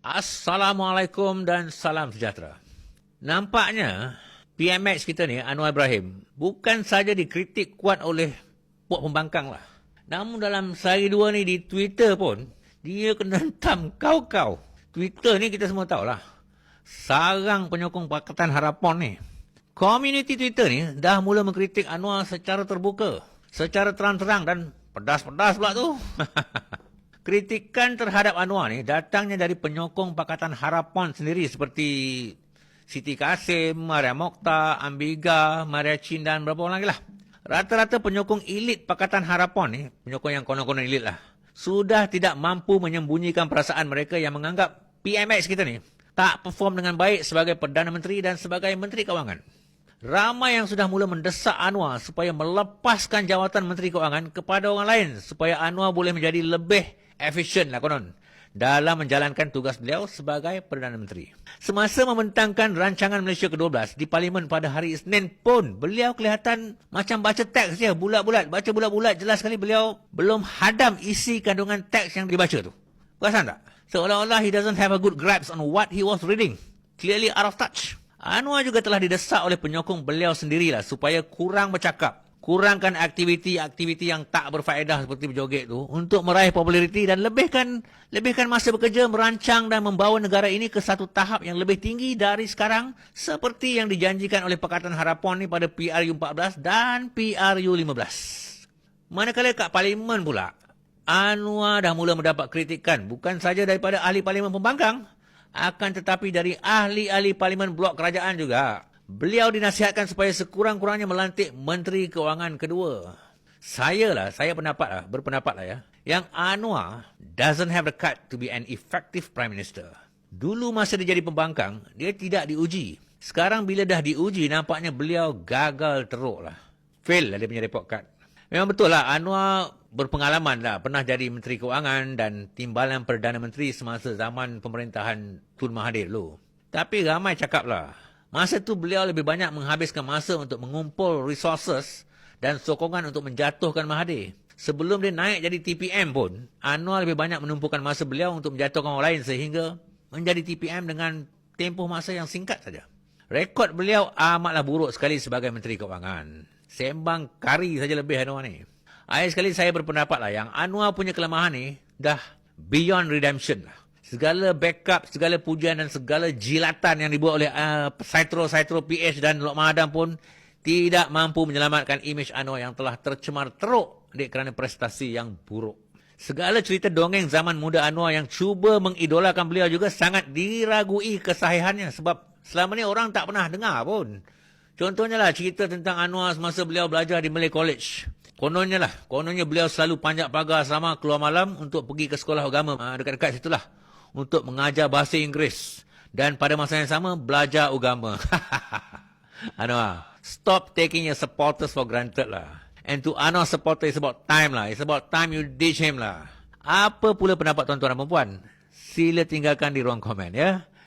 Assalamualaikum dan salam sejahtera. Nampaknya PMX kita ni, Anwar Ibrahim, bukan saja dikritik kuat oleh puak pembangkang lah. Namun dalam sehari dua ni di Twitter pun, dia kena hentam kau-kau. Twitter ni kita semua tahulah, sarang penyokong Pakatan Harapan ni. Komuniti Twitter ni dah mula mengkritik Anwar secara terbuka, secara terang-terang dan pedas-pedas pula tu. Kritikan terhadap Anwar ni datangnya dari penyokong Pakatan Harapan sendiri seperti Siti Kasim, Maria Mokhtar, Ambiga, Maria Chin dan berapa orang lagi lah. Rata-rata penyokong elit Pakatan Harapan ni, penyokong yang konon-konon elit lah, sudah tidak mampu menyembunyikan perasaan mereka yang menganggap PMX kita ni tak perform dengan baik sebagai Perdana Menteri dan sebagai Menteri Kewangan. Ramai yang sudah mula mendesak Anwar supaya melepaskan jawatan Menteri Kewangan kepada orang lain supaya Anwar boleh menjadi lebih efisien lah konon dalam menjalankan tugas beliau sebagai Perdana Menteri. Semasa membentangkan rancangan Malaysia ke-12 di Parlimen pada hari Isnin pun, beliau kelihatan macam baca teks je, bulat-bulat. Baca bulat-bulat, jelas sekali beliau belum hadam isi kandungan teks yang dibaca tu. Perasan tak? Seolah-olah he doesn't have a good grasp on what he was reading. Clearly out of touch. Anwar juga telah didesak oleh penyokong beliau sendirilah supaya kurang bercakap, kurangkan aktiviti-aktiviti yang tak berfaedah seperti berjoget tu untuk meraih populariti dan lebihkan masa bekerja merancang dan membawa negara ini ke satu tahap yang lebih tinggi dari sekarang seperti yang dijanjikan oleh Pakatan Harapan ni pada PRU14 dan PRU15. Manakala kat Parlimen pula, Anwar dah mula mendapat kritikan bukan saja daripada ahli Parlimen pembangkang, akan tetapi dari ahli-ahli Parlimen blok kerajaan juga. Beliau dinasihatkan supaya sekurang-kurangnya melantik Menteri Kewangan kedua. Saya berpendapat lah ya, yang Anwar doesn't have the cut to be an effective Prime Minister. Dulu masa dia jadi pembangkang, dia tidak diuji. Sekarang bila dah diuji, nampaknya beliau gagal teruk lah. Fail lah dia punya report card. Memang betul lah, Anwar berpengalaman lah, pernah jadi Menteri Kewangan dan timbalan Perdana Menteri semasa zaman pemerintahan Tun Mahathir dulu. Tapi ramai cakap lah, masa tu beliau lebih banyak menghabiskan masa untuk mengumpul resources dan sokongan untuk menjatuhkan Mahathir. Sebelum dia naik jadi TPM pun, Anwar lebih banyak menumpukan masa beliau untuk menjatuhkan orang lain sehingga menjadi TPM dengan tempoh masa yang singkat saja. Rekod beliau amatlah buruk sekali sebagai Menteri Kewangan. Sembang kari saja lebih Anwar ni. Akhir sekali saya berpendapat lah yang Anwar punya kelemahan ni dah beyond redemption lah. Segala backup, segala pujian dan segala jilatan yang dibuat oleh Saitro PH dan Lokman Adam pun tidak mampu menyelamatkan imej Anwar yang telah tercemar teruk kerana prestasi yang buruk. Segala cerita dongeng zaman muda Anwar yang cuba mengidolakan beliau juga sangat diragui kesahihannya sebab selama ni orang tak pernah dengar pun. Contohnya lah cerita tentang Anwar semasa beliau belajar di Malay College. Kononnya beliau selalu panjat pagar asrama keluar malam untuk pergi ke sekolah agama dekat-dekat situlah untuk mengajar bahasa Inggeris dan pada masa yang sama belajar agama. Anwar, stop taking your supporters for granted lah. And to Anwar supporter, it's about time lah. It's about time you ditch him lah. Apa pula pendapat tuan-tuan dan puan-puan? Sila tinggalkan di ruang komen ya.